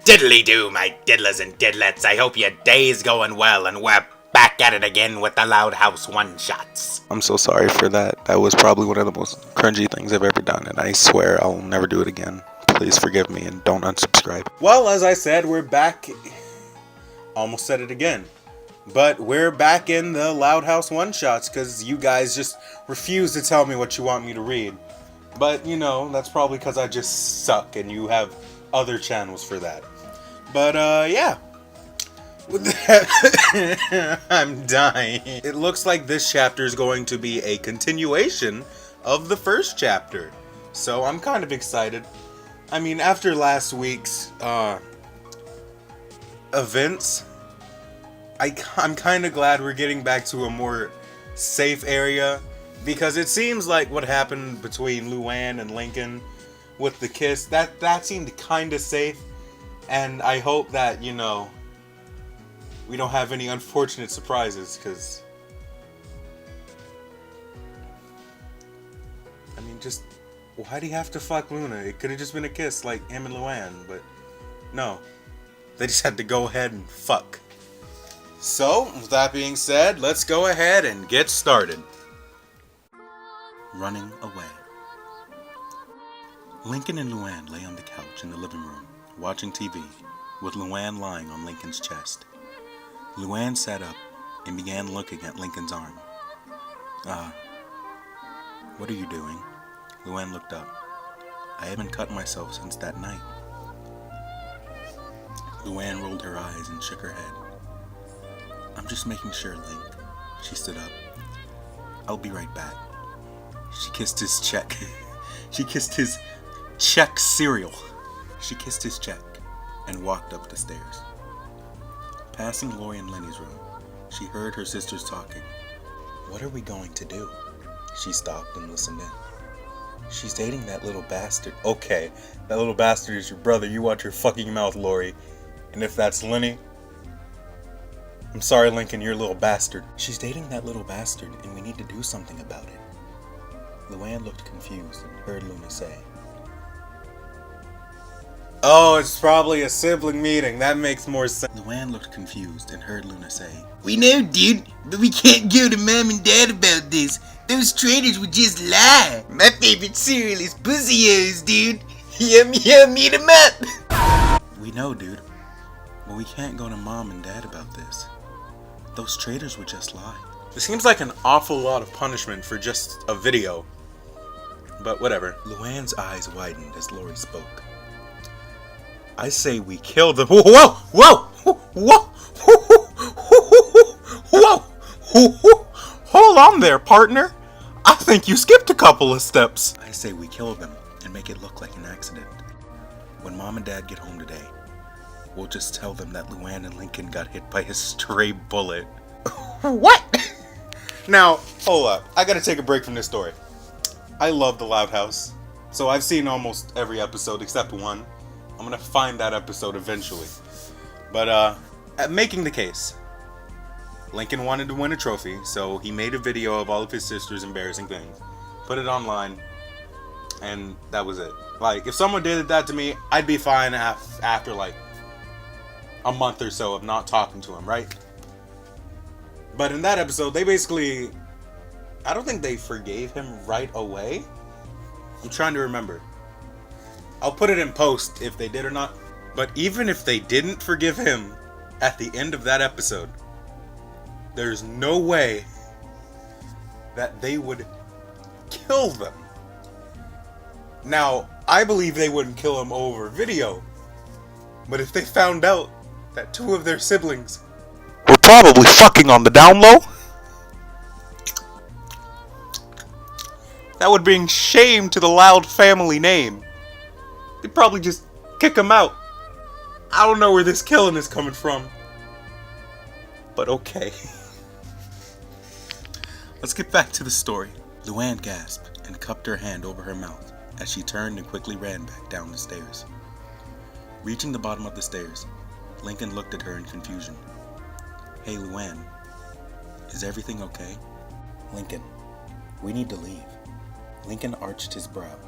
Diddly-do, my diddlers and diddlets. I hope your day's going well, and we're back at it again with the Loud House one-shots. I'm so sorry for that. That was probably one of the most cringy things I've ever done, and I swear I'll never do it again. Please forgive me and don't unsubscribe. Well, as I said, we're back. Almost said it again. But we're back in the Loud House one-shots because you guys just refuse to tell me what you want me to read. But, you know, that's probably because I just suck and you have other channels for that. But, yeah. With that, I'm dying. It looks like this chapter is going to be a continuation of the first chapter. So I'm kind of excited. I mean, after last week's events, I'm kind of glad we're getting back to a more safe area. Because it seems like what happened between Luann and Lincoln with the kiss, that seemed kind of safe. And I hope that, you know, we don't have any unfortunate surprises, because I mean, just why do you have to fuck Luna? It could have just been a kiss like him and Luann, but no. They just had to go ahead and fuck. So, with that being said, let's go ahead and get started. Running away. Lincoln and Luann lay on the couch in the living room, watching TV, with Luann lying on Lincoln's chest. Luann sat up and began looking at Lincoln's arm. What are you doing? Luann looked up. I haven't cut myself since that night. Luann rolled her eyes and shook her head. I'm just making sure, Link. She stood up. I'll be right back. She kissed his check. She kissed his check cereal. She kissed his check and walked up the stairs. Passing Lori and Lenny's room, she heard her sisters talking. What are we going to do? She stopped and listened in. She's dating that little bastard. Okay, that little bastard is your brother. You watch your fucking mouth, Lori. And if that's Lenny, I'm sorry, Lincoln, you're a little bastard. She's dating that little bastard, and we need to do something about it. Luann looked confused and heard Luna say, oh, it's probably a sibling meeting. That makes more sense. Luann looked confused and heard Luna say, We know, dude, but we can't go to Mom and Dad about this. Those traitors would just lie. My favorite cereal is Pussy-O's, dude. Yum yum, eat 'em up. we know, dude, but we can't go to Mom and Dad about this. Those traitors would just lie. It seems like an awful lot of punishment for just a video. But whatever. Luann's eyes widened as Lori spoke. I say we kill them. Whoa! Whoa! Whoa! Whoa! Whoa! Hold on there, partner. I think you skipped a couple of steps. I say we kill them and make it look like an accident. When Mom and Dad get home today, we'll just tell them that Luann and Lincoln got hit by a stray bullet. What? Now, hold up. I gotta take a break from this story. I love the Loud House, so I've seen almost every episode except one. I'm gonna find that episode eventually. But, making the case. Lincoln wanted to win a trophy, so he made a video of all of his sister's embarrassing things, put it online, and that was it. Like, if someone did that to me, I'd be fine after, like, a month or so of not talking to him, right? But in that episode, they basically, I don't think they forgave him right away. I'm trying to remember. I'll put it in post if they did or not. But even if they didn't forgive him at the end of that episode, there's no way that they would kill them. Now, I believe they wouldn't kill him over video. But if they found out that two of their siblings were probably fucking on the down low, that would bring shame to the Loud family name. They'd probably just kick him out. I don't know where this killing is coming from, but okay. Let's get back to the story. Luann gasped and cupped her hand over her mouth as she turned and quickly ran back down the stairs. Reaching the bottom of the stairs, Lincoln looked at her in confusion. Hey, Luann, is everything okay? Lincoln, we need to leave. Lincoln arched his brow.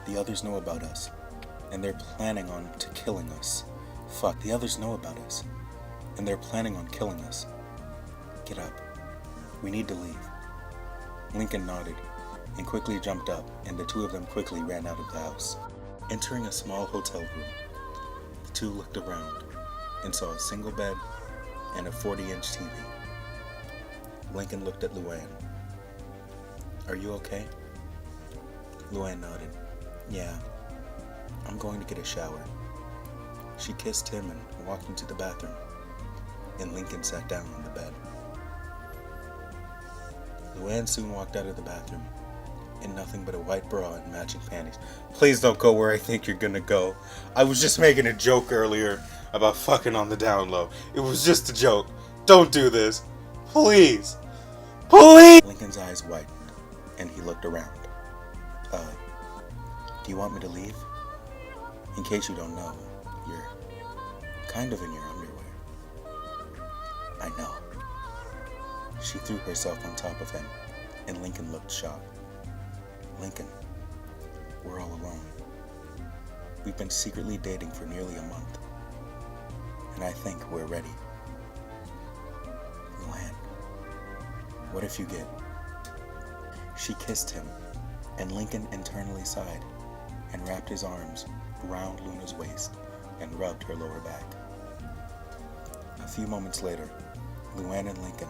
The others know about us, and they're planning on killing us. Fuck, the others know about us, and they're planning on killing us. Get up. We need to leave. Lincoln nodded and quickly jumped up, and the two of them quickly ran out of the house. Entering a small hotel room, the two looked around and saw a single bed and a 40-inch TV. Lincoln looked at Luann. Are you okay? Luann nodded. Yeah, I'm going to get a shower. She kissed him and walked into the bathroom, and Lincoln sat down on the bed. Luann soon walked out of the bathroom in nothing but a white bra and matching panties. Please don't go where I think you're gonna go. I was just making a joke earlier about fucking on the down low. It was just a joke. Don't do this. Please. Please! Lincoln's eyes widened, and he looked around. Do you want me to leave? In case you don't know, you're kind of in your underwear. I know. She threw herself on top of him, and Lincoln looked shocked. Lincoln, we're all alone. We've been secretly dating for nearly a month, and I think we're ready. Luann, what if you get... She kissed him, and Lincoln internally sighed and wrapped his arms around Luna's waist and rubbed her lower back. A few moments later, Luann and Lincoln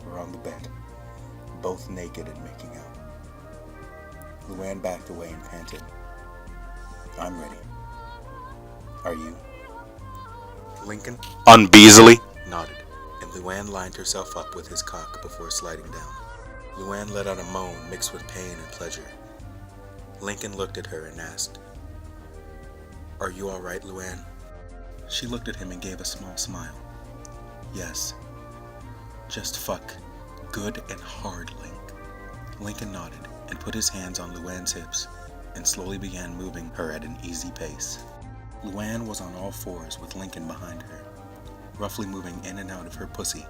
were on the bed, both naked and making out. Luann backed away and panted. I'm ready. Are you? Lincoln, unbeasily, nodded, and Luann lined herself up with his cock before sliding down. Luann let out a moan mixed with pain and pleasure. Lincoln looked at her and asked, Are you all right, Luann? She looked at him and gave a small smile. Yes. Just fuck. Good and hard, Link. Lincoln nodded and put his hands on Luann's hips and slowly began moving her at an easy pace. Luann was on all fours with Lincoln behind her, roughly moving in and out of her pussy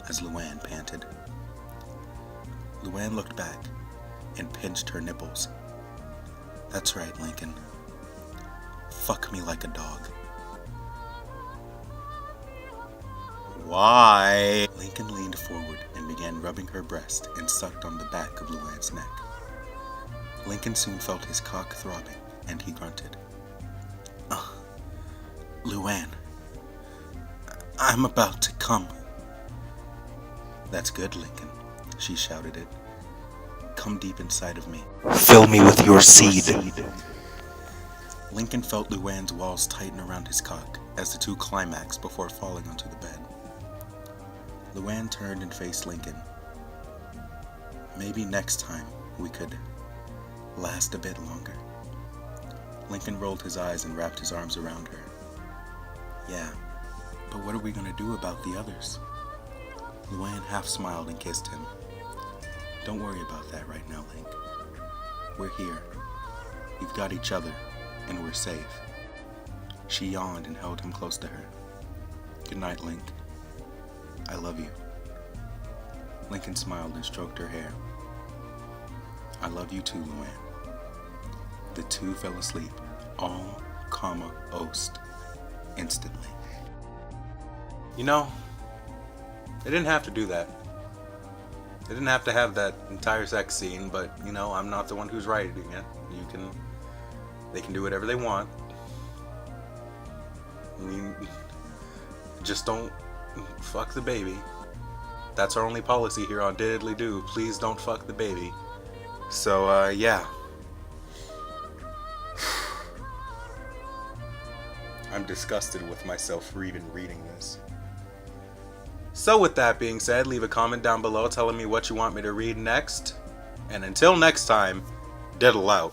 as Luann panted. Luann looked back and pinched her nipples. That's right, Lincoln. Fuck me like a dog. Why? Lincoln leaned forward and began rubbing her breast and sucked on the back of Luann's neck. Lincoln soon felt his cock throbbing, and he grunted. Luann, I'm about to come. That's good, Lincoln, she shouted it. Come deep inside of me. Fill me with your seed. Lincoln felt Luann's walls tighten around his cock as the two climaxed before falling onto the bed. Luann turned and faced Lincoln. Maybe next time we could last a bit longer. Lincoln rolled his eyes and wrapped his arms around her. Yeah, but what are we gonna do about the others? Luann half smiled and kissed him. Don't worry about that right now, Link. We're here. We've got each other, and we're safe. She yawned and held him close to her. Good night, Link. I love you. Lincoln smiled and stroked her hair. I love you too, Luann. The two fell asleep, all ost, instantly. You know, they didn't have to do that. They didn't have to have that entire sex scene, but, you know, I'm not the one who's writing it. They can do whatever they want. I mean, just don't fuck the baby. That's our only policy here on Diddly Do. Please don't fuck the baby. So, yeah. I'm disgusted with myself for even reading this. So with that being said, leave a comment down below telling me what you want me to read next. And until next time, Diddle out.